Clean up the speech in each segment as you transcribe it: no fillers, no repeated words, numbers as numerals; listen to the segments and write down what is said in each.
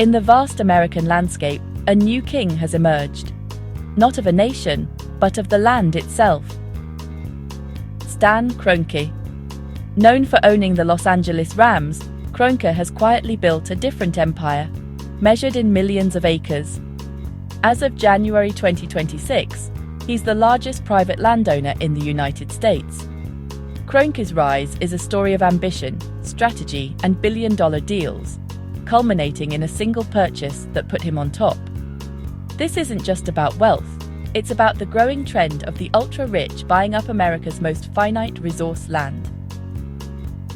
In the vast American landscape, a new king has emerged. Not of a nation, but of the land itself. Stan Kroenke. Known for owning the Los Angeles Rams, Kroenke has quietly built a different empire, measured in millions of acres. As of January 2026, he's the largest private landowner in the United States. Kroenke's rise is a story of ambition, strategy, and billion-dollar deals, culminating in a single purchase that put him on top. This isn't just about wealth, it's about the growing trend of the ultra-rich buying up America's most finite resource land.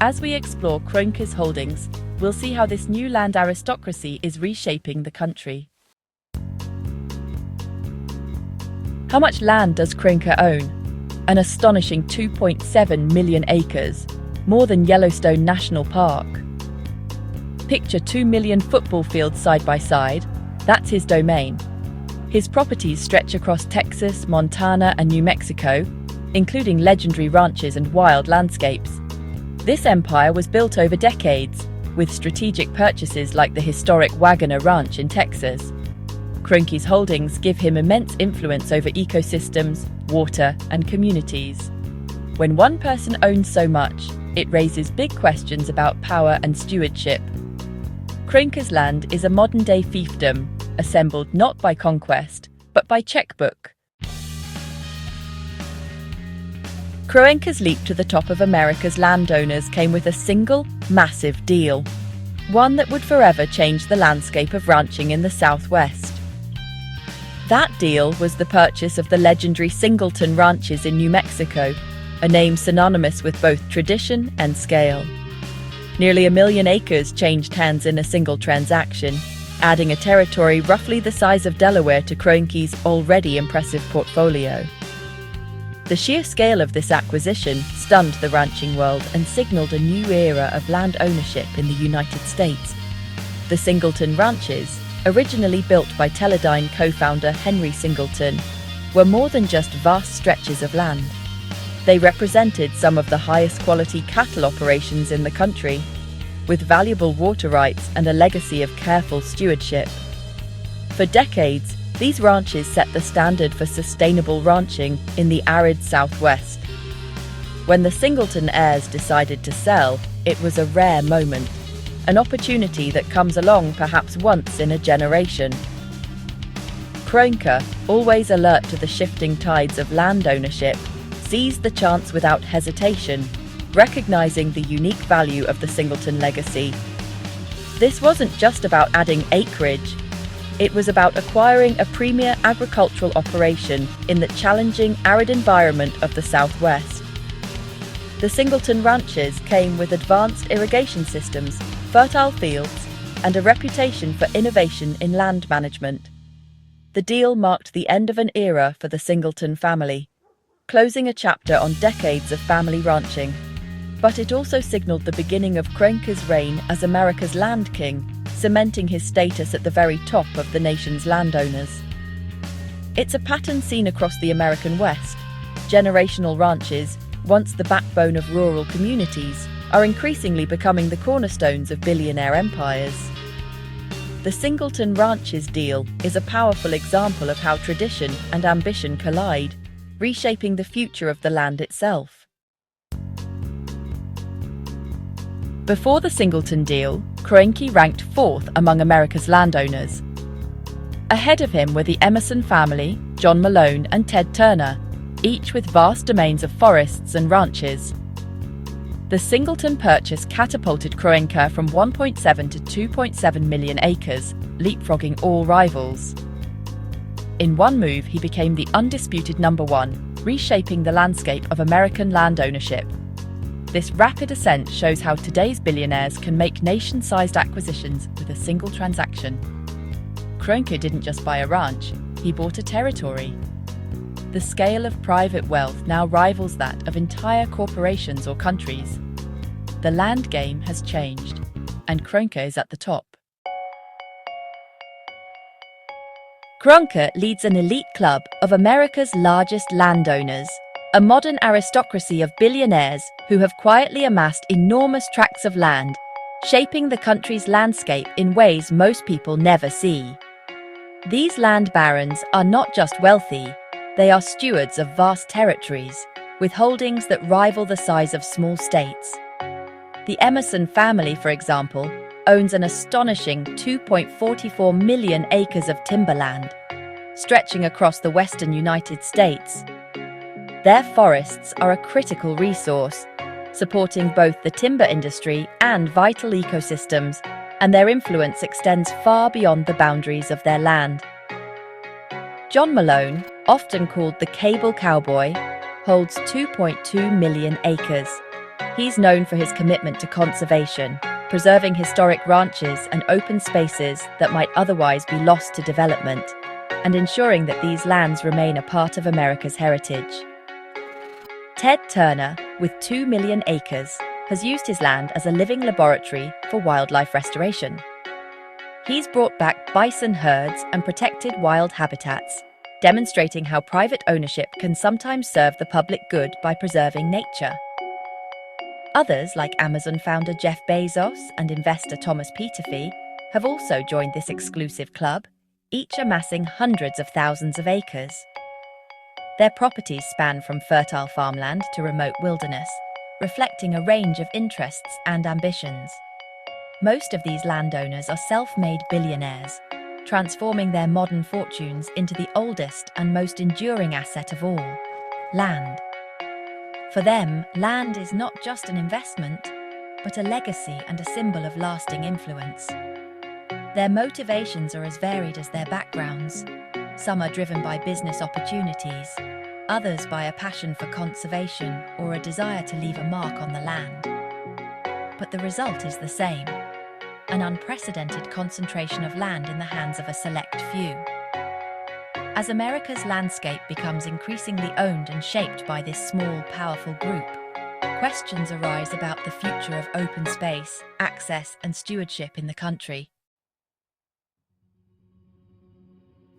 As we explore Kroenke's holdings, we'll see how this new land aristocracy is reshaping the country. How much land does Kroenke own? An astonishing 2.7 million acres, more than Yellowstone National Park. Picture 2 million football fields side by side, that's his domain. His properties stretch across Texas, Montana, and New Mexico, including legendary ranches and wild landscapes. This empire was built over decades, with strategic purchases like the historic Wagoner Ranch in Texas. Kroenke's holdings give him immense influence over ecosystems, water, and communities. When one person owns so much, it raises big questions about power and stewardship. Kroenke's land is a modern-day fiefdom, assembled not by conquest, but by checkbook. Kroenke's leap to the top of America's landowners came with a single, massive deal. One that would forever change the landscape of ranching in the Southwest. That deal was the purchase of the legendary Singleton Ranches in New Mexico, a name synonymous with both tradition and scale. Nearly 1 million acres changed hands in a single transaction, adding a territory roughly the size of Delaware to Kroenke's already impressive portfolio. The sheer scale of this acquisition stunned the ranching world and signaled a new era of land ownership in the United States. The Singleton Ranches, originally built by Teledyne co-founder Henry Singleton, were more than just vast stretches of land. They represented some of the highest quality cattle operations in the country, with valuable water rights and a legacy of careful stewardship. For decades, these ranches set the standard for sustainable ranching in the arid Southwest. When the Singleton heirs decided to sell, it was a rare moment, an opportunity that comes along perhaps once in a generation. Kroenke, always alert to the shifting tides of land ownership, seized the chance without hesitation, recognizing the unique value of the Singleton legacy. This wasn't just about adding acreage. It was about acquiring a premier agricultural operation in the challenging, arid environment of the Southwest. The Singleton Ranches came with advanced irrigation systems, fertile fields, and a reputation for innovation in land management. The deal marked the end of an era for the Singleton family, closing a chapter on decades of family ranching. But it also signaled the beginning of Kroenke's reign as America's land king, cementing his status at the very top of the nation's landowners. It's a pattern seen across the American West. Generational ranches, once the backbone of rural communities, are increasingly becoming the cornerstones of billionaire empires. The Singleton Ranches deal is a powerful example of how tradition and ambition collide, reshaping the future of the land itself. Before the Singleton deal, Kroenke ranked fourth among America's landowners. Ahead of him were the Emerson family, John Malone and Ted Turner, each with vast domains of forests and ranches. The Singleton purchase catapulted Kroenke from 1.7 to 2.7 million acres, leapfrogging all rivals. In one move, he became the undisputed number one, reshaping the landscape of American land ownership. This rapid ascent shows how today's billionaires can make nation-sized acquisitions with a single transaction. Kroenke didn't just buy a ranch, he bought a territory. The scale of private wealth now rivals that of entire corporations or countries. The land game has changed, and Kroenke is at the top. Kroenke leads an elite club of America's largest landowners, a modern aristocracy of billionaires who have quietly amassed enormous tracts of land, shaping the country's landscape in ways most people never see. These land barons are not just wealthy, they are stewards of vast territories, with holdings that rival the size of small states. The Emerson family, for example, owns an astonishing 2.44 million acres of timberland, stretching across the western United States. Their forests are a critical resource, supporting both the timber industry and vital ecosystems, and their influence extends far beyond the boundaries of their land. John Malone, often called the Cable Cowboy, holds 2.2 million acres. He's known for his commitment to conservation, preserving historic ranches and open spaces that might otherwise be lost to development, and ensuring that these lands remain a part of America's heritage. Ted Turner, with 2 million acres, has used his land as a living laboratory for wildlife restoration. He's brought back bison herds and protected wild habitats, demonstrating how private ownership can sometimes serve the public good by preserving nature. Others, like Amazon founder Jeff Bezos and investor Thomas Peterffy, have also joined this exclusive club, each amassing hundreds of thousands of acres. Their properties span from fertile farmland to remote wilderness, reflecting a range of interests and ambitions. Most of these landowners are self-made billionaires, transforming their modern fortunes into the oldest and most enduring asset of all, land. For them, land is not just an investment, but a legacy and a symbol of lasting influence. Their motivations are as varied as their backgrounds. Some are driven by business opportunities, others by a passion for conservation or a desire to leave a mark on the land. But the result is the same: an unprecedented concentration of land in the hands of a select few. As America's landscape becomes increasingly owned and shaped by this small, powerful group, questions arise about the future of open space, access, and stewardship in the country.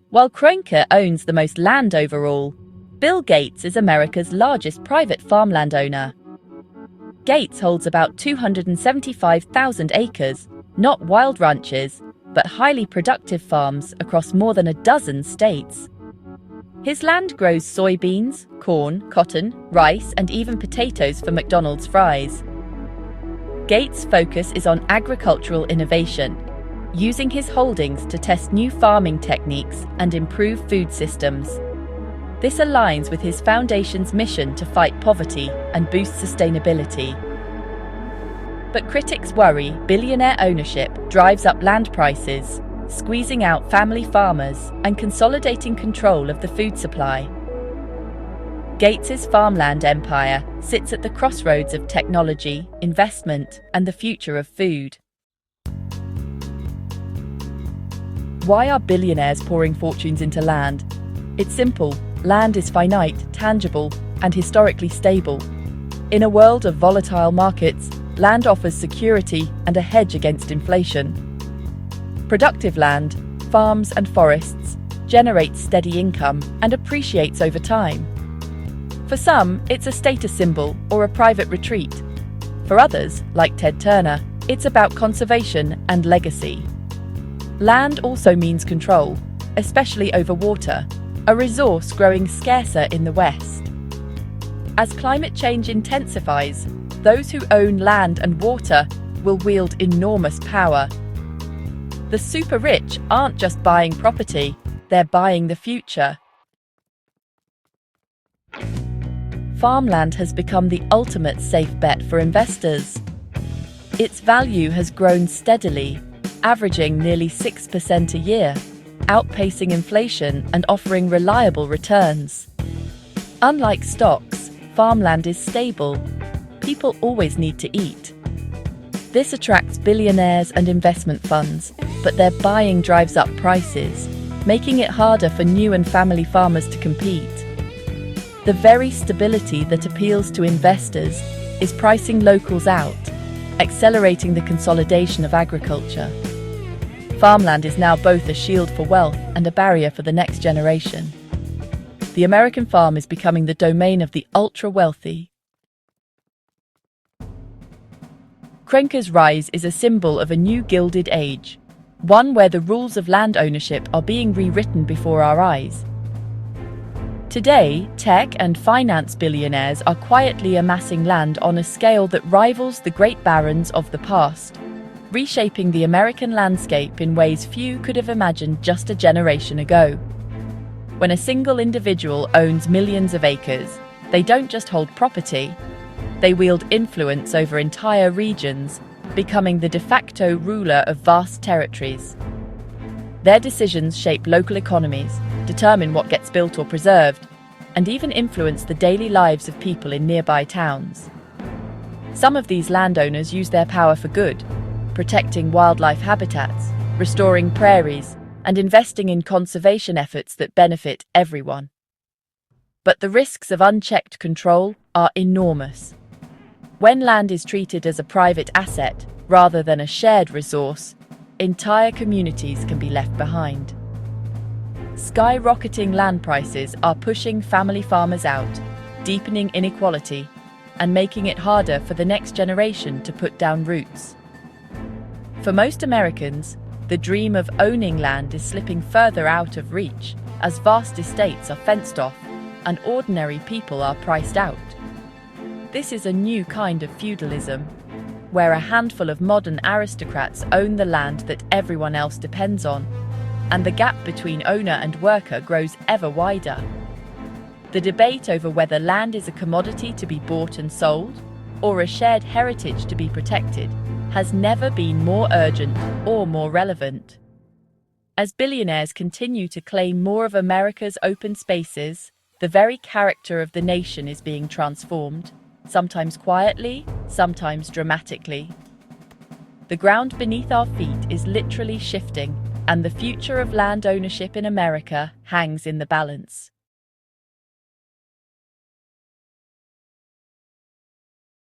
While Kroenke owns the most land overall, Bill Gates is America's largest private farmland owner. Gates holds about 275,000 acres, not wild ranches, but highly productive farms across more than a dozen states. His land grows soybeans, corn, cotton, rice, and even potatoes for McDonald's fries. Gates' focus is on agricultural innovation, using his holdings to test new farming techniques and improve food systems. This aligns with his foundation's mission to fight poverty and boost sustainability. But critics worry billionaire ownership drives up land prices, squeezing out family farmers and consolidating control of the food supply. Gates's farmland empire sits at the crossroads of technology, investment, and the future of food. Why are billionaires pouring fortunes into land? It's simple. Land is finite, tangible, and historically stable. In a world of volatile markets, land offers security and a hedge against inflation. Productive land, farms and forests, generates steady income and appreciates over time. For some, it's a status symbol or a private retreat. For others, like Ted Turner, it's about conservation and legacy. Land also means control, especially over water, a resource growing scarcer in the West. As climate change intensifies, those who own land and water will wield enormous power. The super rich aren't just buying property, they're buying the future. Farmland has become the ultimate safe bet for investors. Its value has grown steadily, averaging nearly 6% a year, outpacing inflation and offering reliable returns. Unlike stocks, farmland is stable. People always need to eat. This attracts billionaires and investment funds, but their buying drives up prices, making it harder for new and family farmers to compete. The very stability that appeals to investors is pricing locals out, accelerating the consolidation of agriculture. Farmland is now both a shield for wealth and a barrier for the next generation. The American farm is becoming the domain of the ultra-wealthy. Kroenke's rise is a symbol of a new gilded age, one where the rules of land ownership are being rewritten before our eyes. Today, tech and finance billionaires are quietly amassing land on a scale that rivals the great barons of the past, reshaping the American landscape in ways few could have imagined just a generation ago. When a single individual owns millions of acres, they don't just hold property, they wield influence over entire regions, becoming the de facto ruler of vast territories. Their decisions shape local economies, determine what gets built or preserved, and even influence the daily lives of people in nearby towns. Some of these landowners use their power for good, protecting wildlife habitats, restoring prairies, and investing in conservation efforts that benefit everyone. But the risks of unchecked control are enormous. When land is treated as a private asset rather than a shared resource, entire communities can be left behind. Skyrocketing land prices are pushing family farmers out, deepening inequality, and making it harder for the next generation to put down roots. For most Americans, the dream of owning land is slipping further out of reach as vast estates are fenced off and ordinary people are priced out. This is a new kind of feudalism, where a handful of modern aristocrats own the land that everyone else depends on, and the gap between owner and worker grows ever wider. The debate over whether land is a commodity to be bought and sold, or a shared heritage to be protected, has never been more urgent or more relevant. As billionaires continue to claim more of America's open spaces, the very character of the nation is being transformed, sometimes quietly, sometimes dramatically. The ground beneath our feet is literally shifting, and the future of land ownership in America hangs in the balance.